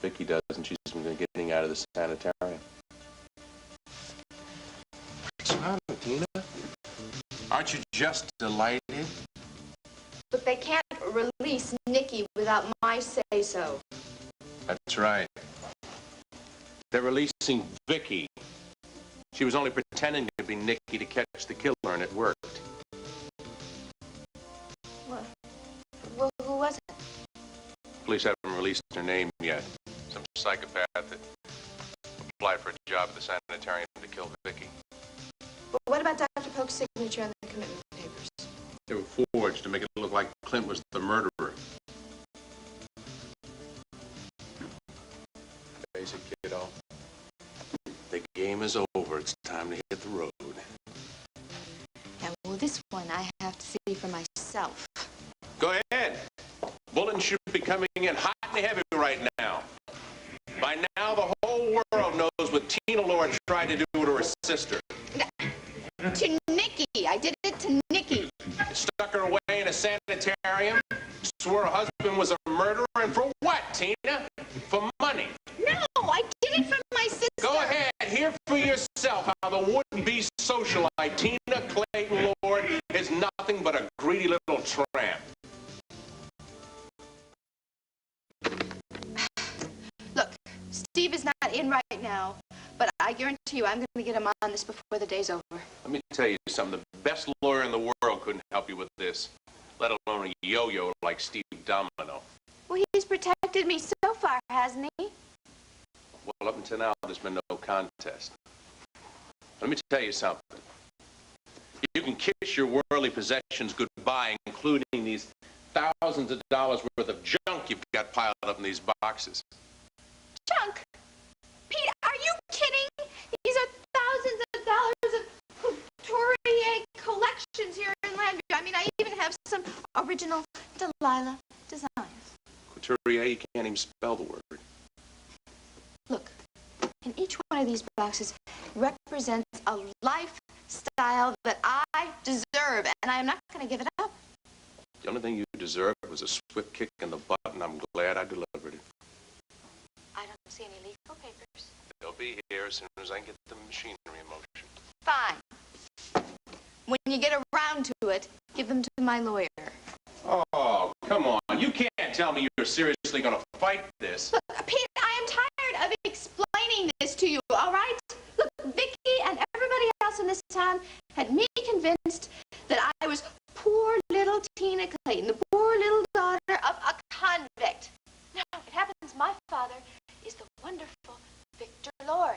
Vicky doesn't. She's been getting out of the sanitarium. What's the matter, Tina? Aren't you just delighted? But they can't release Nicky without my say-so. That's right. They're releasing Vicky. She was only pretending to be Nicky to catch the killer, and it worked. What? Well, who was it? Police haven't released her name yet. Some psychopath that applied for a job at the sanitarium to kill Vicky. But what about Dr. Polk's signature on the commitment papers? They were forged to make it look like Clint was the murderer. Face it, kiddo. The game is over. It's time to hit the road. Yeah, well, this one I have to see for myself. Go ahead. Bulletin should be coming in hot and heavy right now. By now, the whole world knows what Tina Lord tried to do to her sister. To Nicky. I did it to Nicky. Stuck her away in a sanitarium. Swore her husband was a murderer. And for what, Tina? For money. No, I did it for my sister. Go ahead. Hear for yourself how the would-be socialite Tina Clayton Lord is nothing but a greedy little tramp. Look, Steve is not in right now, but I guarantee you I'm going to get him on this before the day's over. Let me tell you something. The best lawyer in the world couldn't help you with this, let alone a yo-yo like Steve Domino. Well, he's protected me so far, hasn't he? Well, up until now, there's been no contest. Let me tell you something. You can kiss your worldly possessions goodbye, including these thousands of dollars worth of junk you've got piled up in these boxes. Junk? Pete, are you kidding? These are thousands of dollars of couturier collections here in Landry. I mean, I even have some original Delilah designs. Couturier, you can't even spell the word. Look, and each one of these boxes represents a lifestyle that I deserve, and I am not going to give it up. The only thing you deserved was a swift kick in the butt, and I'm glad I delivered it. I don't see any legal papers. They'll be here as soon as I get the machinery in motion. Fine. When you get around to it, give them to my lawyer. Oh, come on. You can't tell me you're seriously going to fight this. Look, Pete, I am tired of explaining this to you, all right? Look, Vicky and everybody else in this town had me convinced that I was poor little Tina Clayton, the poor little daughter of a convict. No, it happens my father is the wonderful Victor Lord.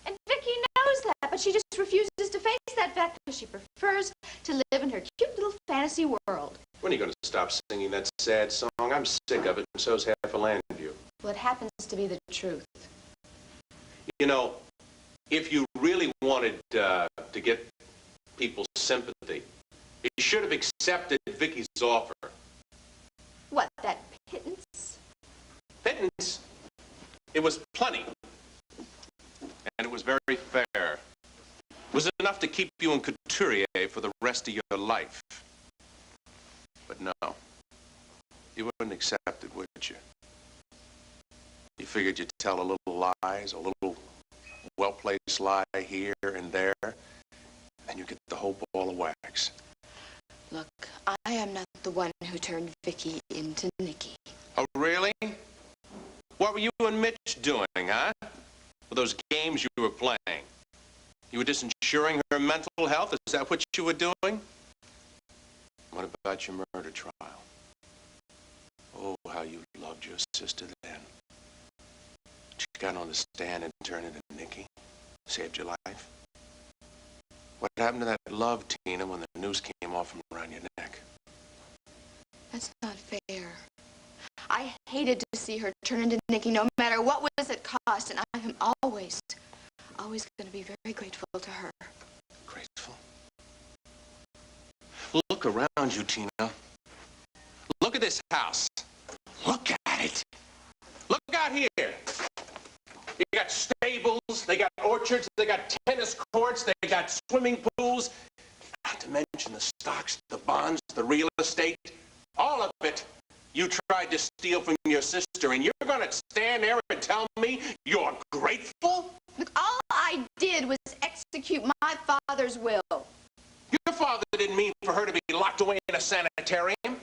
And Vicky knows that, but she just refuses to face that fact because she prefers to live in her cute little fantasy world. When are you going to stop singing that sad song? I'm sick of it, and so's half of Landview. Well, it happens to be the truth. You know, if you really wanted to get people's sympathy, you should have accepted Vicky's offer. What, that pittance? Pittance? It was plenty. And it was very fair. It was enough to keep you in couturier for the rest of your life. But no, you wouldn't accept it, would you? You figured you'd tell a little lies, a little well-placed lie here and there, and you get the whole ball of wax. Look, I am not the one who turned Vicky into Nicky. Oh, really? What were you and Mitch doing, huh? With those games you were playing? You were just ensuring her mental health? Is that what you were doing? What about your murder trial? Oh, how you loved your sister then. She got on the stand and turned into Nicky. Saved your life. What happened to that love, Tina, when the noose came off from around your neck? That's not fair. I hated to see her turn into Nicky, no matter what was it cost, and I am always going to be very grateful to her. Grateful? Look around you, Tina. Look at this house. Look at it. Look out here. You got stables, they got orchards, they got tennis courts, they got swimming pools. Not to mention the stocks, the bonds, the real estate. All of it. You tried to steal from your sister, and you're going to stand there and tell me you're grateful? Look, all I did was execute my father's will. Your father didn't mean for her to be locked away in a sanitarium.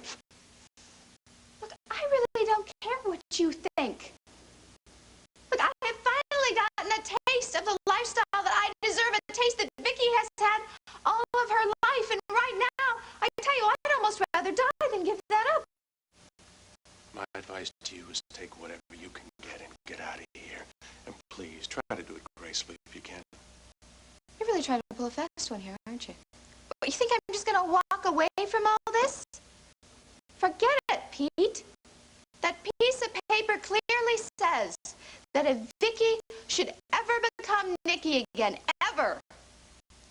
Look, I really don't care what you think. Look, I have finally gotten a taste of the lifestyle that I deserve, a taste that Vicky has had all of her life. And right now, I tell you, I'd almost rather die than give that up. My advice to you is take whatever you can get and get out of here. And please, try to do it gracefully if you can. You're really trying to pull a fast one here, aren't you? You think I'm just going to walk away from all this? Forget it, Pete. That piece of paper clearly says that if Vicky should ever become Nikki again, ever,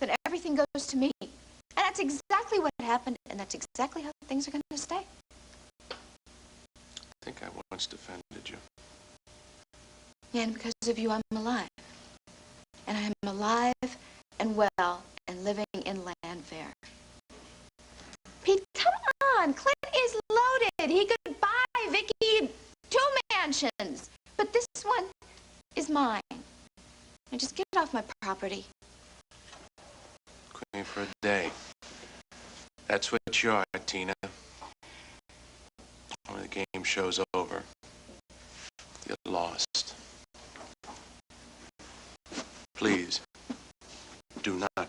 then everything goes to me. And that's exactly what happened, and that's exactly how things are going to stay. I think I once defended you. Yeah, and because of you, I'm alive. And I am alive and well and living in Landfair. Pete, come on. Clint is loaded. He could buy Vicky 2 mansions. But this one is mine. Now just get off my property. Queen for a day. That's what you are, Tina. When the game show's over, you're lost. Please, do not